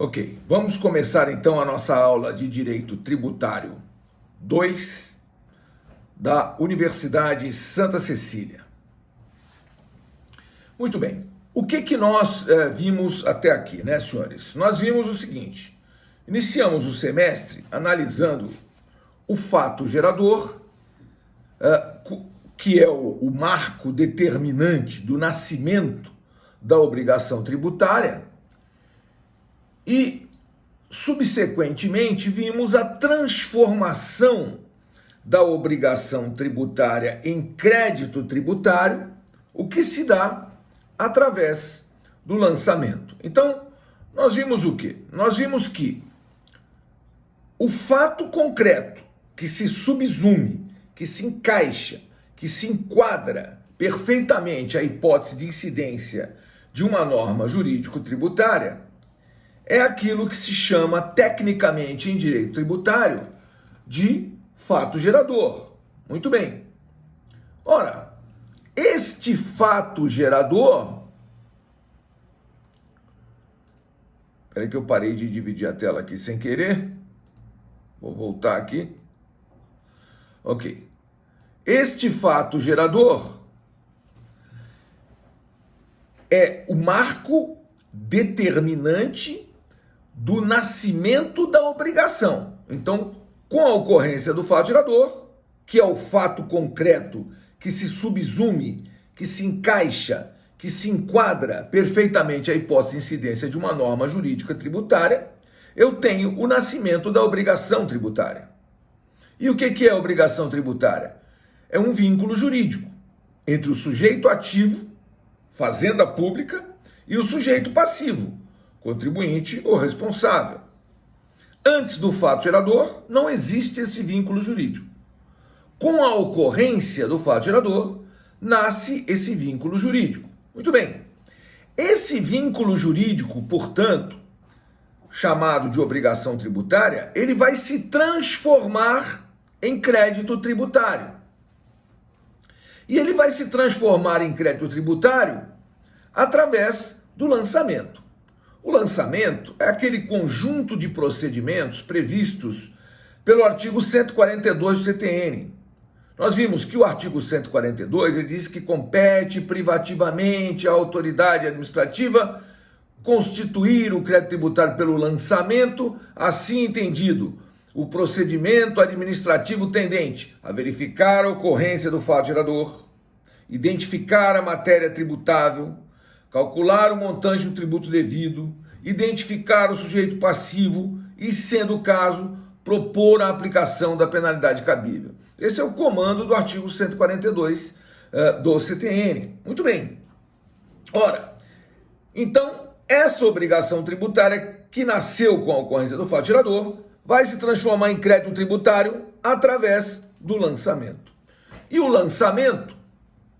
Ok, vamos começar então a nossa aula de Direito Tributário 2 da Universidade Santa Cecília. Muito bem, o que nós vimos até aqui, né, senhores? Nós vimos o seguinte: iniciamos o semestre analisando o fato gerador, que é o marco determinante do nascimento da obrigação tributária, e, subsequentemente, vimos a transformação da obrigação tributária em crédito tributário, o que se dá através do lançamento. Então, nós vimos o quê? Nós vimos que o fato concreto que se subsume, que se encaixa, que se enquadra perfeitamente à hipótese de incidência de uma norma jurídico-tributária é aquilo que se chama tecnicamente em direito tributário de fato gerador. Muito bem. Ora, este fato gerador... Espera aí que eu parei de dividir a tela aqui sem querer. Vou voltar aqui. Ok. Este fato gerador é o marco determinante do nascimento da obrigação. Então, com a ocorrência do fato gerador, que é o fato concreto que se subsume, que se encaixa, que se enquadra perfeitamente à hipótese de incidência de uma norma jurídica tributária, eu tenho o nascimento da obrigação tributária. E o que é a obrigação tributária? É um vínculo jurídico entre o sujeito ativo, fazenda pública, e o sujeito passivo, contribuinte ou responsável. Antes do fato gerador, não existe esse vínculo jurídico. Com a ocorrência do fato gerador, nasce esse vínculo jurídico. Muito bem. Esse vínculo jurídico, portanto, chamado de obrigação tributária, ele vai se transformar em crédito tributário. E ele vai se transformar em crédito tributário através do lançamento. O lançamento é aquele conjunto de procedimentos previstos pelo artigo 142 do CTN. Nós vimos que o artigo 142 ele diz que compete privativamente à autoridade administrativa constituir o crédito tributário pelo lançamento, assim entendido, o procedimento administrativo tendente a verificar a ocorrência do fato gerador, identificar a matéria tributável, calcular o montante do tributo devido, identificar o sujeito passivo e, sendo o caso, propor a aplicação da penalidade cabível. Esse é o comando do artigo 142 do CTN. Muito bem. Ora, então, essa obrigação tributária que nasceu com a ocorrência do fato gerador vai se transformar em crédito tributário através do lançamento. E o lançamento,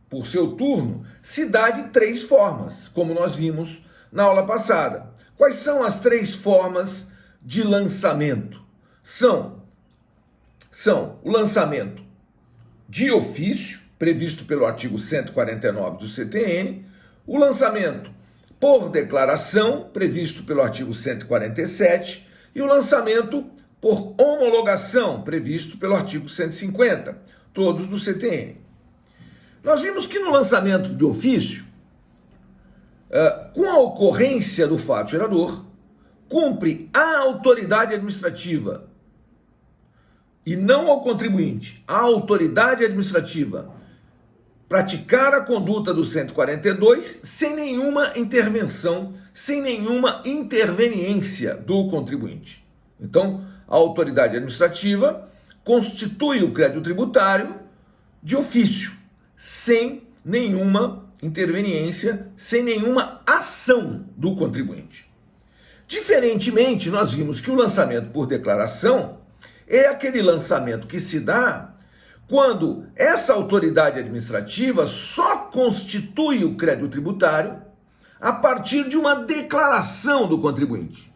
por seu turno, se dá de três formas, como nós vimos na aula passada. Quais são as três formas de lançamento? São o lançamento de ofício, previsto pelo artigo 149 do CTN, o lançamento por declaração, previsto pelo artigo 147, e o lançamento por homologação, previsto pelo artigo 150, todos do CTN. Nós vimos que no lançamento de ofício, com a ocorrência do fato gerador, cumpre à autoridade administrativa e não ao contribuinte, a autoridade administrativa praticar a conduta do 142 sem nenhuma intervenção, sem nenhuma interveniência do contribuinte. Então, a autoridade administrativa constitui o crédito tributário de ofício, sem nenhuma interveniência, sem nenhuma ação do contribuinte. Diferentemente, nós vimos que o lançamento por declaração é aquele lançamento que se dá quando essa autoridade administrativa só constitui o crédito tributário a partir de uma declaração do contribuinte.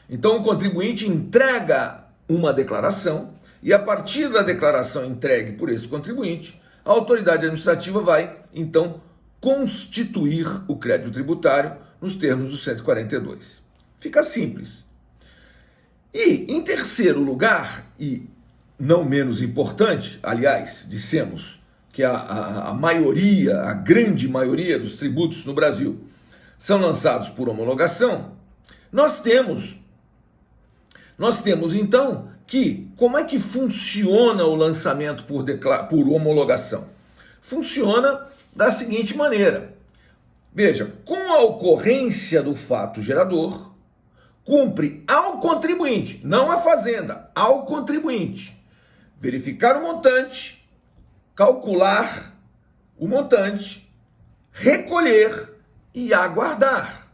Então, o contribuinte entrega uma declaração e, a partir da declaração entregue por esse contribuinte, a autoridade administrativa vai, então, constituir o crédito tributário nos termos do 142. Fica simples. E, em terceiro lugar, e não menos importante, aliás, dissemos que a maioria, a grande maioria dos tributos no Brasil são lançados por homologação, nós temos então que, como é que funciona o lançamento por homologação? Funciona da seguinte maneira. Veja, com a ocorrência do fato gerador, cumpre ao contribuinte, não à fazenda, ao contribuinte, verificar o montante, calcular o montante, recolher e aguardar.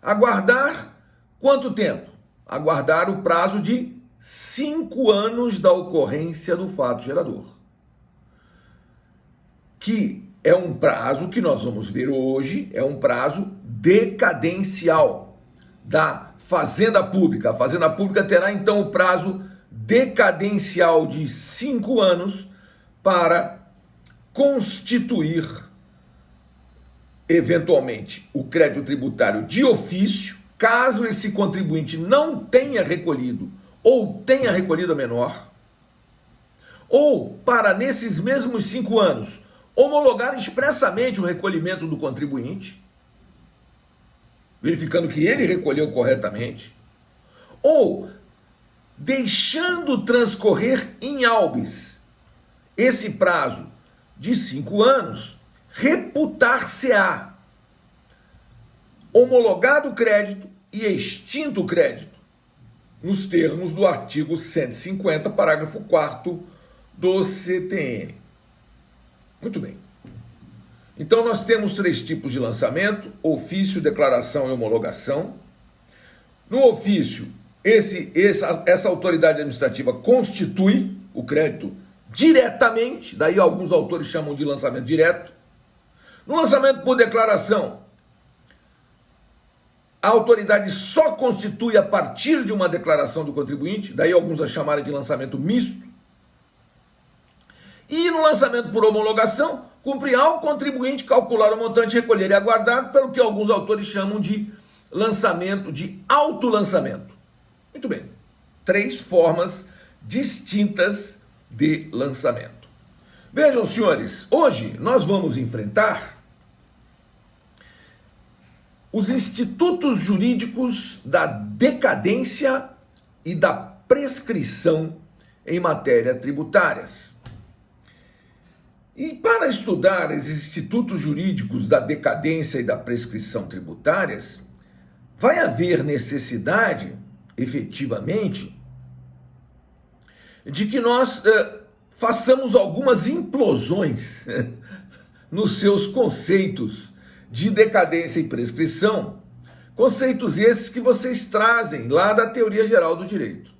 Aguardar quanto tempo? Aguardar o prazo de 5 anos da ocorrência do fato gerador, que é um prazo que nós vamos ver hoje, é um prazo decadencial da Fazenda Pública. A Fazenda Pública terá então o prazo decadencial de 5 anos para constituir eventualmente o crédito tributário de ofício, caso esse contribuinte não tenha recolhido ou tenha recolhido a menor, ou para, nesses mesmos 5 anos, homologar expressamente o recolhimento do contribuinte, verificando que ele recolheu corretamente, ou deixando transcorrer em albis esse prazo de 5 anos, reputar-se-á homologado o crédito e extinto o crédito, nos termos do artigo 150, parágrafo 4º do CTN. Muito bem. Então nós temos 3 tipos de lançamento: ofício, declaração e homologação. No ofício, essa autoridade administrativa constitui o crédito diretamente, daí alguns autores chamam de lançamento direto. No lançamento por declaração, a autoridade só constitui a partir de uma declaração do contribuinte, daí alguns a chamarem de lançamento misto. E no lançamento por homologação, cumpre ao contribuinte calcular o montante, recolher e aguardar, pelo que alguns autores chamam de lançamento, de autolançamento. Muito bem, 3 formas distintas de lançamento. Vejam, senhores, hoje nós vamos enfrentar os institutos jurídicos da decadência e da prescrição em matéria tributárias. E para estudar os institutos jurídicos da decadência e da prescrição tributárias, vai haver necessidade, efetivamente, de que nós façamos algumas implosões nos seus conceitos de decadência e prescrição, conceitos esses que vocês trazem lá da Teoria Geral do Direito.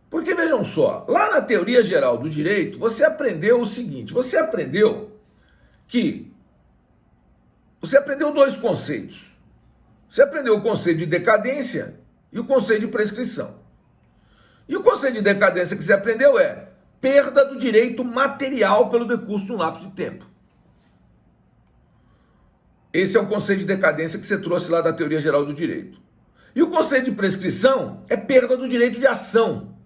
Porque vejam só, lá na Teoria Geral do Direito, você aprendeu o seguinte: você aprendeu 2 conceitos. Você aprendeu o conceito de decadência e o conceito de prescrição. E o conceito de decadência que você aprendeu é perda do direito material pelo decurso de um lapso de tempo. Esse é o conceito de decadência que você trouxe lá da Teoria Geral do Direito. E o conceito de prescrição é perda do direito de ação,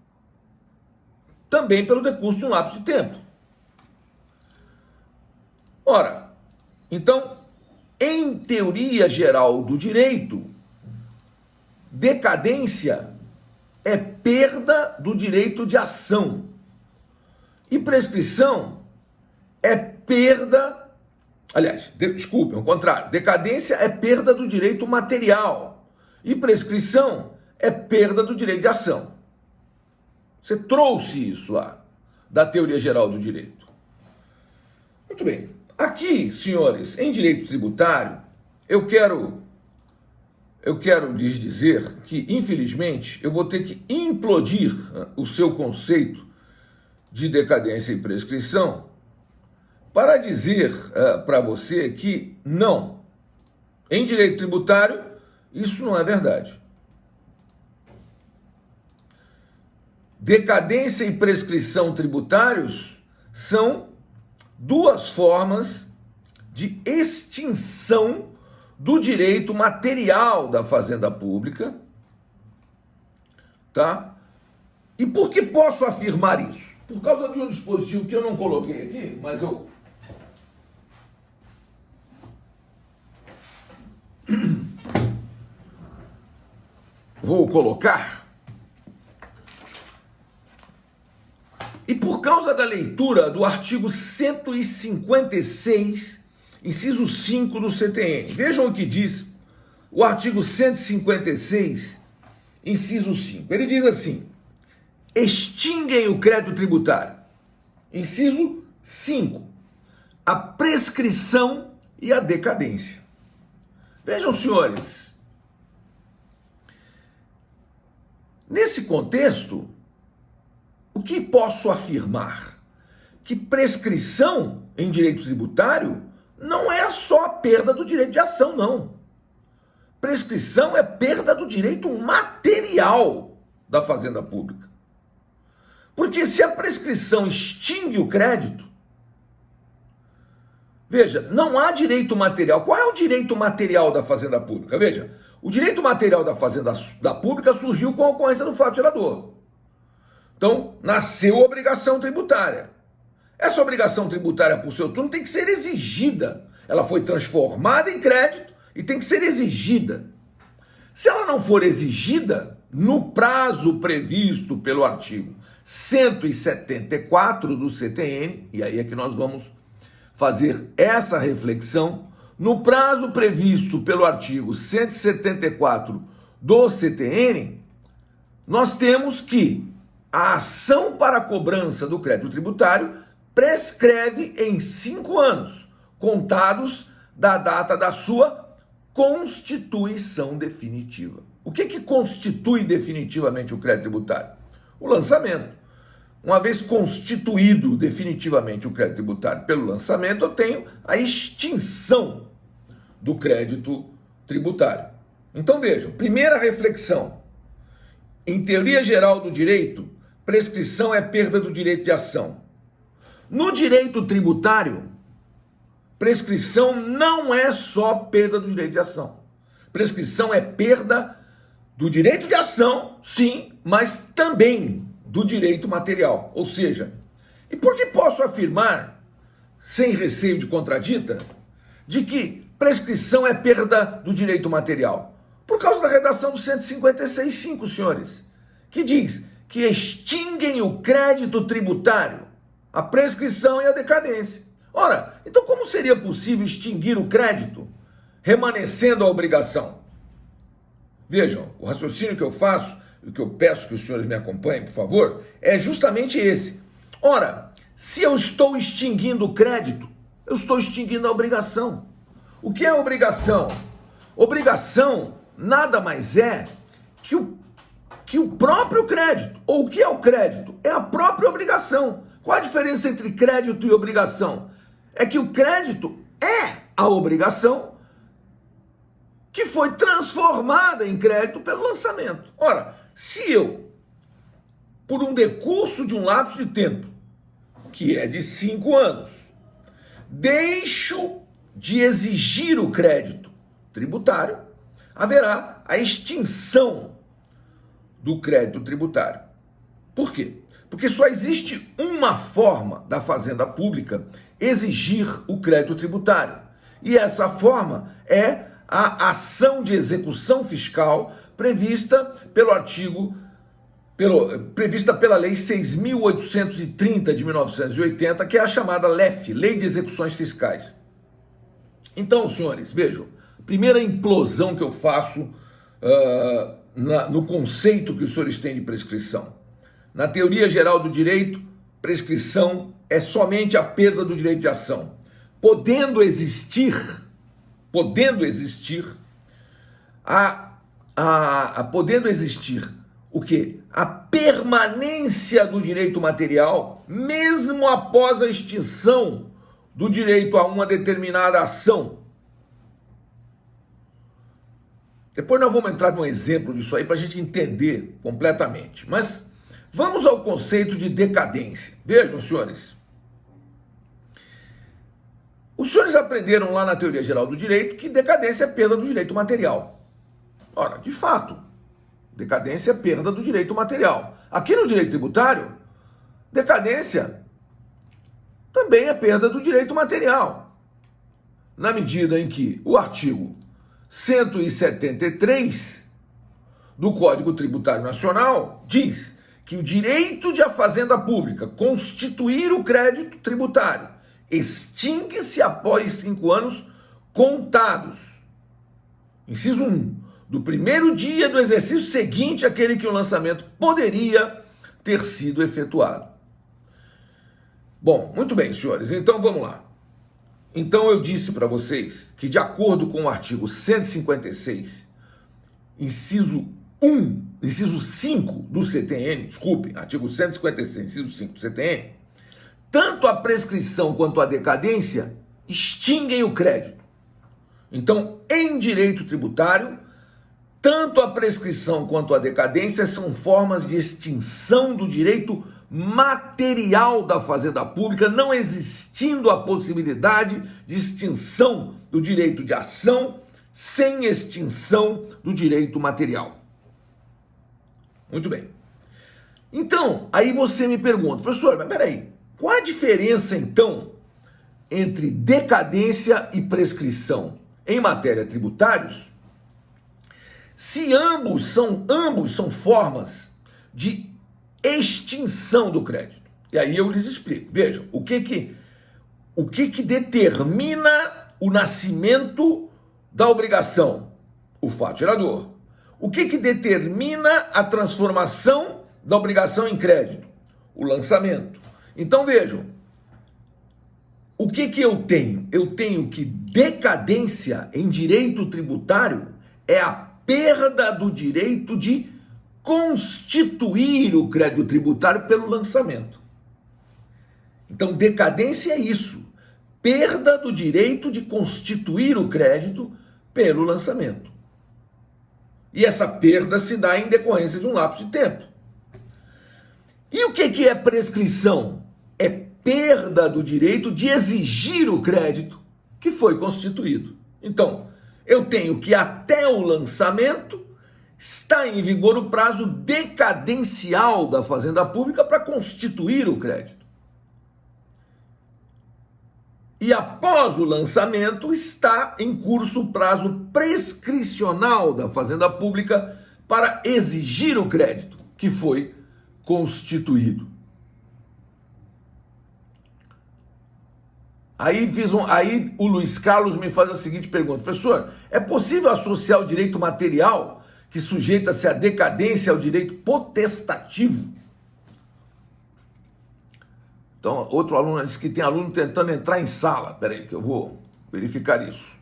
também pelo decurso de um lapso de tempo. Ora, então, em Teoria Geral do Direito, decadência é perda do direito de ação. E prescrição é perda... Aliás, desculpe, é o contrário. Decadência é perda do direito material. E prescrição é perda do direito de ação. Você trouxe isso lá da Teoria Geral do Direito. Muito bem. Aqui, senhores, em direito tributário, eu quero lhes dizer que, infelizmente, eu vou ter que implodir o seu conceito de decadência e prescrição para dizer para você que não, em direito tributário, isso não é verdade. Decadência e prescrição tributários são 2 formas de extinção do direito material da fazenda pública, tá? E por que posso afirmar isso? Por causa de um dispositivo que eu não coloquei aqui, mas eu vou colocar. E por causa da leitura do artigo 156, inciso 5 do CTN. Vejam o que diz o artigo 156, inciso 5. Ele diz assim: extinguem o crédito tributário. Inciso 5. A prescrição e a decadência. Vejam, senhores, nesse contexto, o que posso afirmar? Que prescrição em direito tributário não é só a perda do direito de ação, não. Prescrição é perda do direito material da fazenda pública. Porque se a prescrição extingue o crédito, veja, não há direito material. Qual é o direito material da fazenda pública? Veja, o direito material da fazenda pública surgiu com a ocorrência do fato gerador. Então, nasceu a obrigação tributária. Essa obrigação tributária, por seu turno, tem que ser exigida. Ela foi transformada em crédito e tem que ser exigida. Se ela não for exigida, no prazo previsto pelo artigo 174 do CTN, e aí é que nós vamos fazer essa reflexão, no prazo previsto pelo artigo 174 do CTN, nós temos que a ação para a cobrança do crédito tributário prescreve em 5 anos, contados da data da sua constituição definitiva. O que constitui definitivamente o crédito tributário? O lançamento. Uma vez constituído definitivamente o crédito tributário pelo lançamento, eu tenho a extinção do crédito tributário. Então vejam, primeira reflexão. Em teoria geral do direito, prescrição é perda do direito de ação. No direito tributário, prescrição não é só perda do direito de ação. Prescrição é perda do direito de ação, sim, mas também do direito material. Ou seja, e por que posso afirmar, sem receio de contradita, de que prescrição é perda do direito material? Por causa da redação do 156.5, senhores, que diz que extinguem o crédito tributário, a prescrição e a decadência. Ora, então como seria possível extinguir o crédito, remanescendo a obrigação? Vejam, o raciocínio que eu faço, o que eu peço que os senhores me acompanhem, por favor, é justamente esse. Ora, se eu estou extinguindo o crédito, eu estou extinguindo a obrigação. O que é obrigação? Obrigação nada mais é que o próprio crédito. Ou o que é o crédito? É a própria obrigação. Qual a diferença entre crédito e obrigação? É que o crédito é a obrigação que foi transformada em crédito pelo lançamento. Ora, se eu, por um decurso de um lapso de tempo, que é de 5 anos, deixo de exigir o crédito tributário, haverá a extinção do crédito tributário. Por quê? Porque só existe uma forma da fazenda pública exigir o crédito tributário. E essa forma é a ação de execução fiscal prevista pela Lei 6.830 de 1980, que é a chamada LEF, Lei de Execuções Fiscais. Então, senhores, vejam, primeira implosão que eu faço no conceito que os senhores têm de prescrição. Na teoria geral do direito, prescrição é somente a perda do direito de ação. Podendo existir o quê? A permanência do direito material, mesmo após a extinção do direito a uma determinada ação. Depois nós vamos entrar num exemplo disso aí para a gente entender completamente. Mas vamos ao conceito de decadência. Vejam, senhores. Os senhores aprenderam lá na teoria geral do direito que decadência é perda do direito material. Ora, de fato, decadência é perda do direito material. Aqui no direito tributário, decadência também é perda do direito material, na medida em que o artigo 173 do Código Tributário Nacional diz que o direito de a fazenda pública constituir o crédito tributário extingue-se após 5 anos contados. Inciso 1. Do primeiro dia do exercício seguinte àquele que o lançamento poderia ter sido efetuado. Bom, muito bem, senhores, então vamos lá. Então eu disse para vocês que, de acordo com o artigo 156, inciso 5 do CTN, desculpe, artigo 156, inciso 5 do CTN, tanto a prescrição quanto a decadência extinguem o crédito. Então, em direito tributário, tanto a prescrição quanto a decadência são formas de extinção do direito material da fazenda pública, não existindo a possibilidade de extinção do direito de ação sem extinção do direito material. Muito bem. Então, aí você me pergunta, professor, mas peraí, qual a diferença então entre decadência e prescrição em matéria tributários? Se ambos são formas de extinção do crédito. E aí eu lhes explico. Vejam, o que determina o nascimento da obrigação? O fato gerador. O que determina a transformação da obrigação em crédito? O lançamento. Então vejam, o que eu tenho? Eu tenho que decadência em direito tributário é a perda do direito de constituir o crédito tributário pelo lançamento. Então, decadência é isso, perda do direito de constituir o crédito pelo lançamento. E essa perda se dá em decorrência de um lapso de tempo. E o que é prescrição? É perda do direito de exigir o crédito que foi constituído. Então, eu tenho que até o lançamento está em vigor o prazo decadencial da fazenda pública para constituir o crédito. E após o lançamento está em curso o prazo prescricional da fazenda pública para exigir o crédito que foi constituído. Aí o Luiz Carlos me faz a seguinte pergunta: professor, é possível associar o direito material que sujeita-se à decadência ao direito potestativo? Então, outro aluno disse que tem aluno tentando entrar em sala. Espera aí que eu vou verificar isso.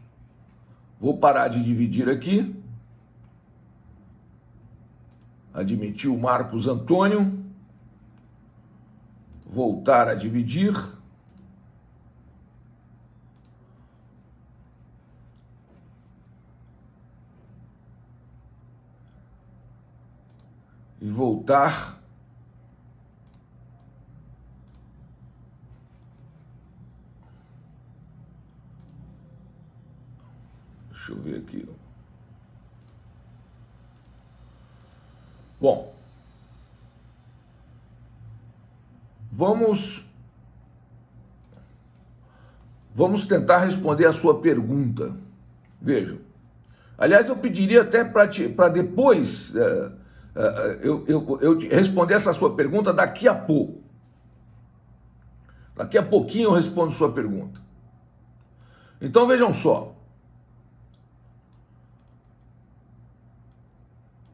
Vou parar de dividir aqui. Admitir o Marcos Antônio. Voltar a dividir. E voltar. Deixa eu ver aqui. Bom, vamos tentar responder a sua pergunta. Veja, aliás, eu pediria até para depois eu responder essa sua pergunta daqui a pouco. Daqui a pouquinho eu respondo sua pergunta. Então vejam só.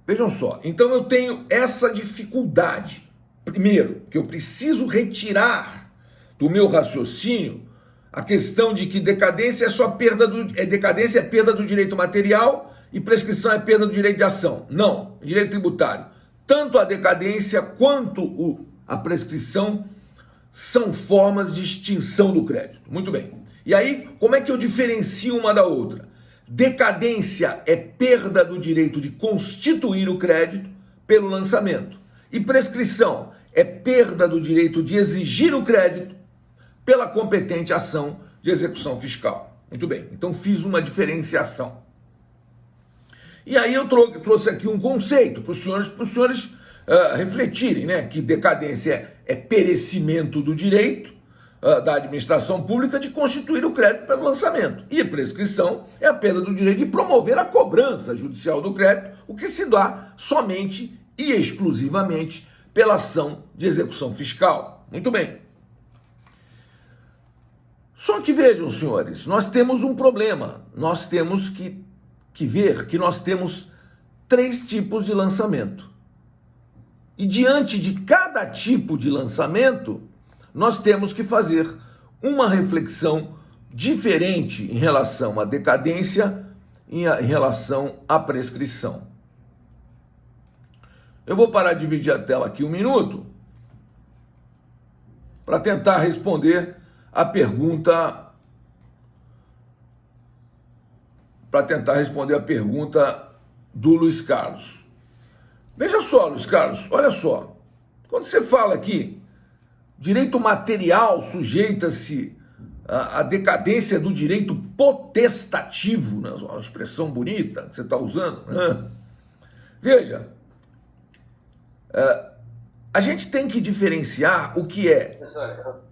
Vejam só, então eu tenho essa dificuldade. Primeiro, que eu preciso retirar do meu raciocínio a questão de que decadência é só decadência é perda do direito material e prescrição é perda do direito de ação. Não, direito tributário. Tanto a decadência quanto a prescrição são formas de extinção do crédito. Muito bem. E aí, como é que eu diferencio uma da outra? Decadência é perda do direito de constituir o crédito pelo lançamento. E prescrição é perda do direito de exigir o crédito pela competente ação de execução fiscal. Muito bem, então fiz uma diferenciação. E aí eu trouxe aqui um conceito para os senhores refletirem, né? Que decadência é perecimento do direito da administração pública de constituir o crédito pelo lançamento. E prescrição é a perda do direito de promover a cobrança judicial do crédito, o que se dá somente e exclusivamente pela ação de execução fiscal. Muito bem. Só que vejam, senhores, nós temos um problema. Nós temos que ver que nós temos 3 tipos de lançamento. E diante de cada tipo de lançamento, nós temos que fazer uma reflexão diferente em relação à decadência e em relação à prescrição. Eu vou parar de dividir a tela aqui um minuto para tentar responder a pergunta do Luiz Carlos. Veja só, Luiz Carlos, olha só. Quando você fala aqui, direito material sujeita-se à decadência do direito potestativo, né? Uma expressão bonita que você está usando. Né? Veja, a gente tem que diferenciar o que é... Professor,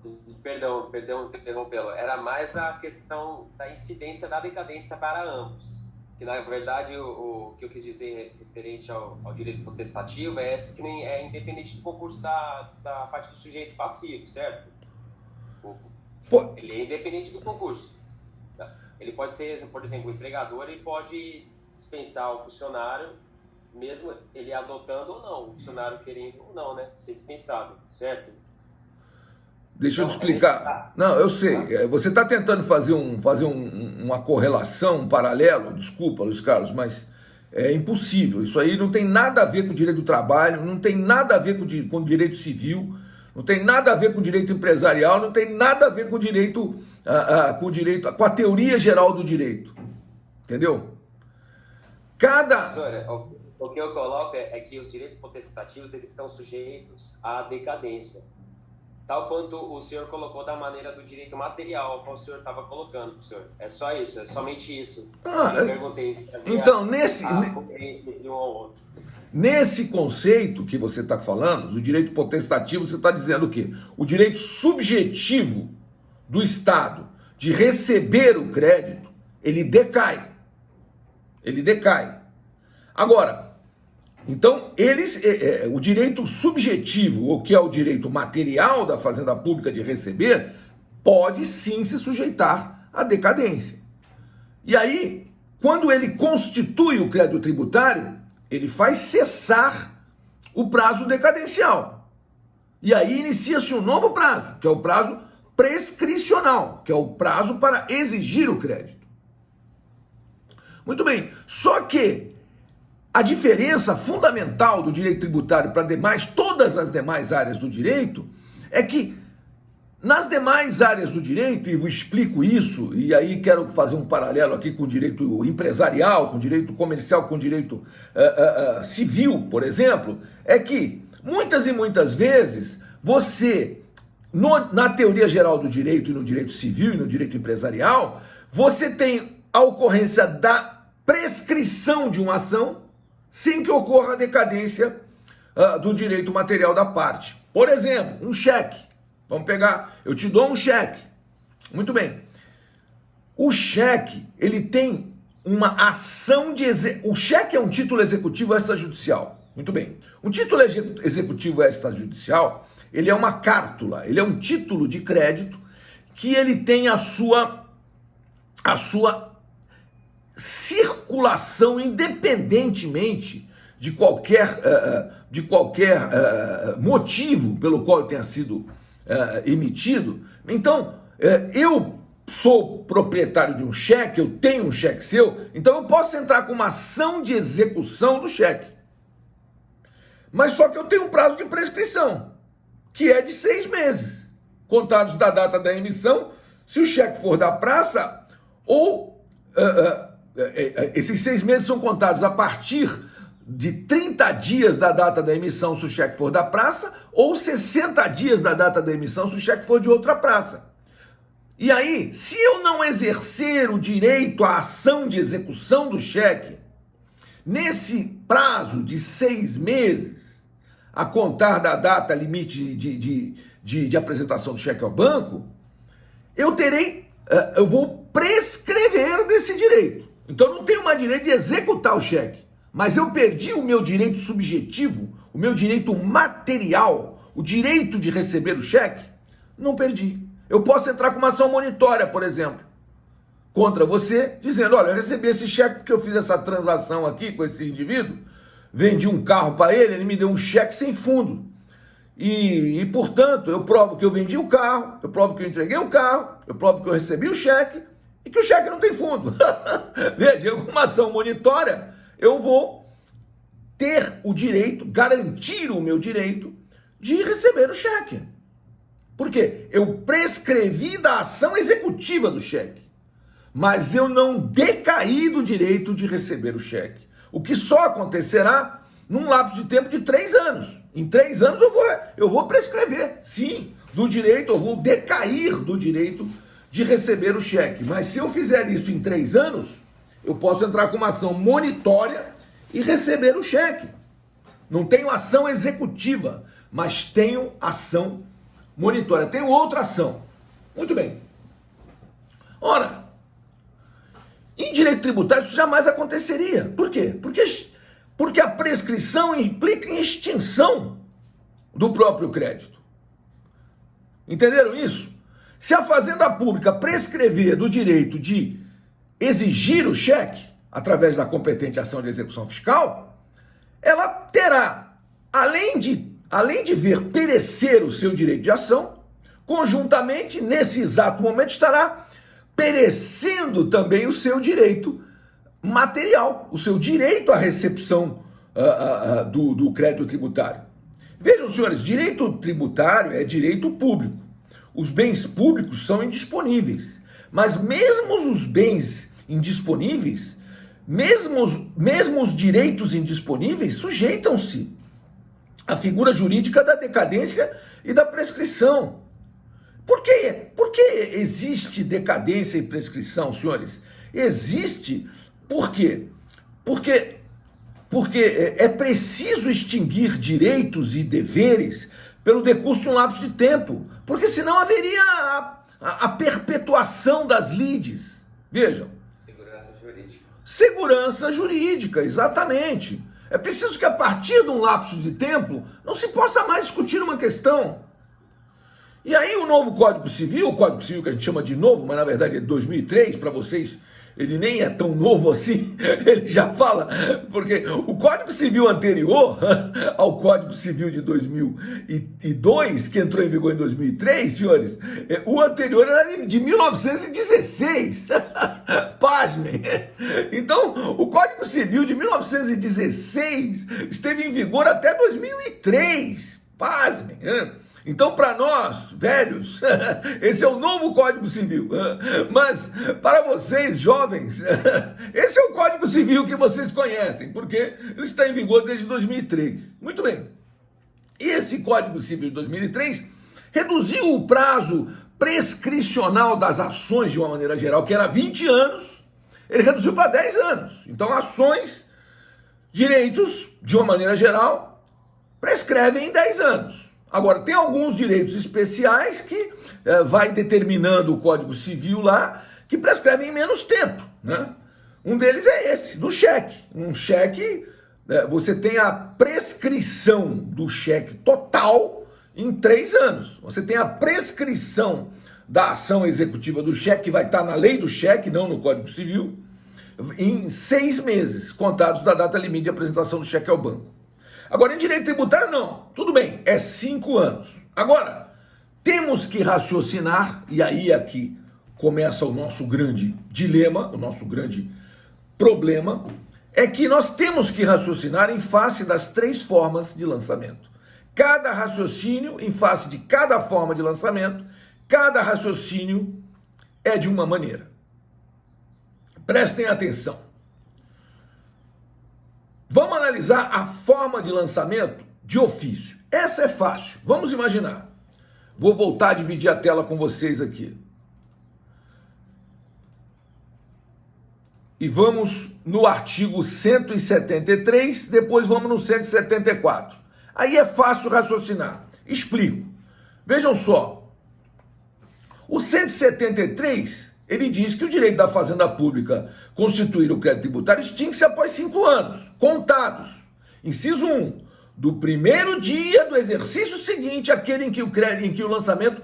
perdão interrompê-lo, era mais a questão da incidência da decadência para ambos. Que, na verdade, o que eu quis dizer referente ao direito potestativo é esse que nem é independente do concurso da parte do sujeito passivo, certo? Ele é independente do concurso. Ele pode ser, por exemplo, o empregador, ele pode dispensar o funcionário, mesmo ele adotando ou não, o funcionário querendo ou não, né, ser dispensado, certo? Deixa eu te explicar. Não, eu sei. Você está tentando fazer uma correlação, um paralelo, desculpa, Luiz Carlos, mas é impossível. Isso aí não tem nada a ver com o direito do trabalho, não tem nada a ver com o direito civil, não tem nada a ver com o direito empresarial, não tem nada a ver com o direito, com a teoria geral do direito. Entendeu? Professora, o que eu coloco é que os direitos potestativos eles estão sujeitos à decadência. Tal quanto o senhor colocou da maneira do direito material, qual o senhor estava colocando, professor. É só isso, é somente isso. Eu perguntei se então, entre um ao outro. Nesse conceito que você está falando, do direito potestativo, você está dizendo o quê? O direito subjetivo do Estado de receber o crédito, ele decai. Ele decai. Agora, então, o direito subjetivo, o que é o direito material da Fazenda Pública de receber, pode sim se sujeitar à decadência. E aí, quando ele constitui o crédito tributário, ele faz cessar o prazo decadencial. E aí inicia-se um novo prazo, que é o prazo prescricional, que é o prazo para exigir o crédito. Muito bem, só que a diferença fundamental do direito tributário para todas as demais áreas do direito é que nas demais áreas do direito, e eu explico isso, e aí quero fazer um paralelo aqui com o direito empresarial, com o direito comercial, com o direito civil, por exemplo, é que muitas e muitas vezes você, na teoria geral do direito e no direito civil e no direito empresarial, você tem a ocorrência da prescrição de uma ação sem que ocorra a decadência do direito material da parte. Por exemplo, um cheque. Vamos pegar, eu te dou um cheque. Muito bem. O cheque, ele tem uma ação de... O cheque é um título executivo extrajudicial. Muito bem. Um título executivo extrajudicial, ele é uma cártula, ele é um título de crédito que ele tem a sua circulação independentemente de qualquer motivo pelo qual ele tenha sido emitido. Então, eu sou proprietário de um cheque, eu tenho um cheque seu, então eu posso entrar com uma ação de execução do cheque. Mas só que eu tenho um prazo de prescrição, que é de 6 meses, contados da data da emissão, se o cheque for da praça, ou esses 6 meses são contados a partir de 30 dias da data da emissão, se o cheque for da praça, ou 60 dias da data da emissão, se o cheque for de outra praça. E aí, se eu não exercer o direito à ação de execução do cheque, nesse prazo de 6 meses, a contar da data limite de apresentação do cheque ao banco, eu vou prescrever desse direito. Então, eu não tenho mais direito de executar o cheque, mas eu perdi o meu direito subjetivo, o meu direito material, o direito de receber o cheque. Não perdi. Eu posso entrar com uma ação monitória, por exemplo, contra você, dizendo, olha, eu recebi esse cheque porque eu fiz essa transação aqui com esse indivíduo, vendi um carro para ele me deu um cheque sem fundo. E, portanto, eu provo que eu vendi o carro, eu provo que eu entreguei o carro, eu provo que eu recebi o cheque e que o cheque não tem fundo. Veja, com uma ação monitória, eu vou ter o direito, garantir o meu direito de receber o cheque. Por quê? Eu prescrevi da ação executiva do cheque, mas eu não decaí do direito de receber o cheque. O que só acontecerá num lapso de tempo de 3 anos. Em 3 anos eu vou prescrever, sim, do direito, eu vou decair do direito de receber o cheque. Mas se eu fizer isso em 3 anos, eu posso entrar com uma ação monitória e receber o cheque. Não tenho ação executiva, mas tenho ação monitória. Tenho outra ação. Muito bem. Ora, em direito tributário isso jamais aconteceria. Por quê? Porque a prescrição implica em extinção do próprio crédito. Entenderam isso? Se a Fazenda Pública prescrever do direito de exigir o cheque, através da competente ação de execução fiscal, ela terá, além de ver perecer o seu direito de ação, conjuntamente, nesse exato momento, estará perecendo também o seu direito material, o seu direito à recepção do crédito tributário. Vejam, senhores, direito tributário é direito público. Os bens públicos são indisponíveis, mas mesmo os bens indisponíveis, mesmo os direitos indisponíveis, sujeitam-se à figura jurídica da decadência e da prescrição. Por que existe decadência e prescrição, senhores? Existe por quê? Porque é preciso extinguir direitos e deveres pelo decurso de um lapso de tempo, porque senão haveria a perpetuação das lides. Vejam. Segurança jurídica. Segurança jurídica, exatamente. É preciso que a partir de um lapso de tempo não se possa mais discutir uma questão. E aí o novo Código Civil, o Código Civil que a gente chama de novo, mas na verdade é de 2003, para vocês ele nem é tão novo assim, ele já fala, porque o Código Civil anterior ao Código Civil de 2002, que entrou em vigor em 2003, senhores, o anterior era de 1916, pasmem. Então, o Código Civil de 1916 esteve em vigor até 2003, pasmem. Então, para nós, velhos, esse é o novo Código Civil. Mas, para vocês, jovens, esse é o Código Civil que vocês conhecem, porque ele está em vigor desde 2003. Muito bem. E esse Código Civil de 2003 reduziu o prazo prescricional das ações, de uma maneira geral, que era 20 anos, ele reduziu para 10 anos. Então, ações, direitos, de uma maneira geral, prescrevem em 10 anos. Agora, tem alguns direitos especiais que vai determinando o Código Civil lá, que prescrevem em menos tempo, né? Um deles é esse, do cheque. Um cheque, você tem a prescrição do cheque total em 3 anos. Você tem a prescrição da ação executiva do cheque, que vai estar na lei do cheque, não no Código Civil, em 6 meses, contados da data limite de apresentação do cheque ao banco. Agora, em direito tributário, não. Tudo bem, é 5 anos. Agora, temos que raciocinar, e aí aqui começa o nosso grande dilema, o nosso grande problema, é que nós temos que raciocinar em face das 3 formas de lançamento. Cada raciocínio, em face de cada forma de lançamento, cada raciocínio é de uma maneira. Prestem atenção. Vamos analisar a forma de lançamento de ofício. Essa é fácil. Vamos imaginar. Vou voltar a dividir a tela com vocês aqui. e vamos no artigo 173, depois vamos no 174. Aí é fácil raciocinar. Explico. Vejam só. O 173, ele diz que o direito da fazenda pública constituir o crédito tributário extingue-se após 5 anos, contados. Inciso 1. Do primeiro dia do exercício seguinte, aquele em que o lançamento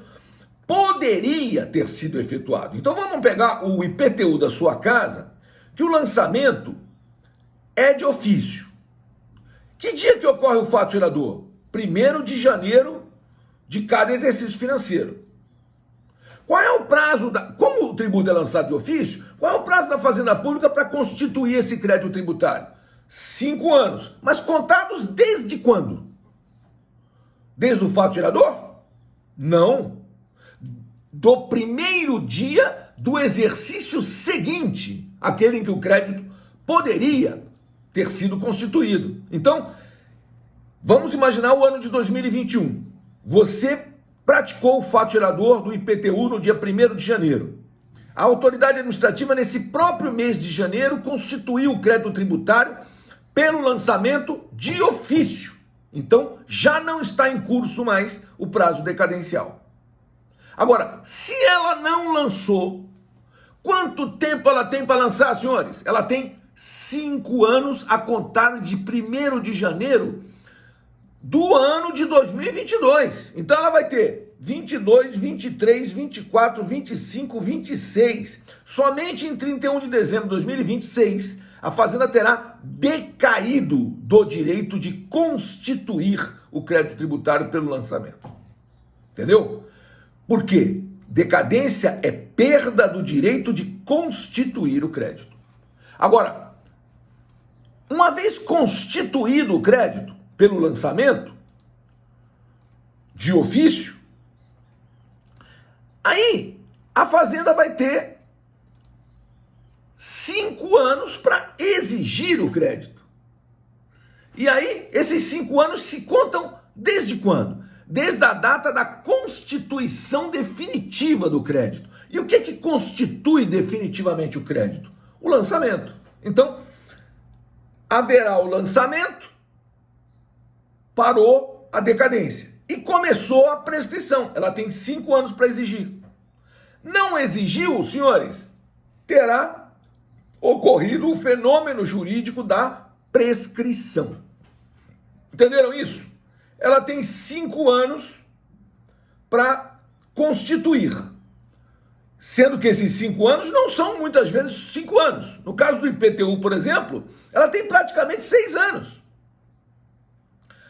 poderia ter sido efetuado. Então vamos pegar o IPTU da sua casa, que o lançamento é de ofício. Que dia que ocorre o fato gerador? 1º de janeiro de cada exercício financeiro. Qual é o prazo, como o tributo é lançado de ofício, qual é o prazo da Fazenda Pública para constituir esse crédito tributário? 5 anos. Mas contados desde quando? Desde o fato gerador? Não. Do primeiro dia do exercício seguinte, aquele em que o crédito poderia ter sido constituído. Então, vamos imaginar o ano de 2021. Você praticou o fato gerador do IPTU no dia 1º de janeiro. A autoridade administrativa, nesse próprio mês de janeiro, constituiu o crédito tributário pelo lançamento de ofício. Então, já não está em curso mais o prazo decadencial. Agora, se ela não lançou, quanto tempo ela tem para lançar, senhores? Ela tem 5 anos a contar de 1º de janeiro do ano de 2022. Então ela vai ter 22, 23, 24, 25, 26. Somente em 31 de dezembro de 2026, a Fazenda terá decaído do direito de constituir o crédito tributário pelo lançamento. Entendeu? Por quê? Decadência é perda do direito de constituir o crédito. Agora, uma vez constituído o crédito pelo lançamento de ofício, aí a Fazenda vai ter 5 anos para exigir o crédito. E aí, esses 5 anos se contam desde quando? Desde a data da constituição definitiva do crédito. E o que constitui definitivamente o crédito? O lançamento. Então, haverá o lançamento, parou a decadência e começou a prescrição. Ela tem 5 anos para exigir. Não exigiu, senhores, terá ocorrido o fenômeno jurídico da prescrição. Entenderam isso? Ela tem 5 anos para constituir. Sendo que esses 5 anos não são muitas vezes 5 anos. No caso do IPTU, por exemplo, ela tem praticamente 6 anos.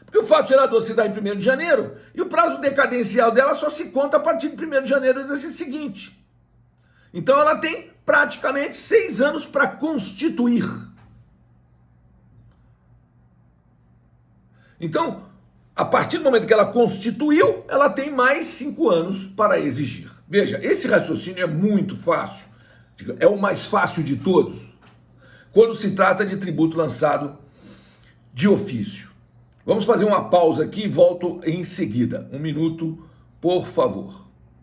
Porque o fato gerador se dá em 1º de janeiro e o prazo decadencial dela só se conta a partir de 1º de janeiro do exercício seguinte. Então ela tem praticamente 6 anos para constituir. Então, a partir do momento que ela constituiu, ela tem mais 5 anos para exigir. Veja, esse raciocínio é muito fácil. É o mais fácil de todos, quando se trata de tributo lançado de ofício. Vamos fazer uma pausa aqui e volto em seguida. 1 minuto, por favor.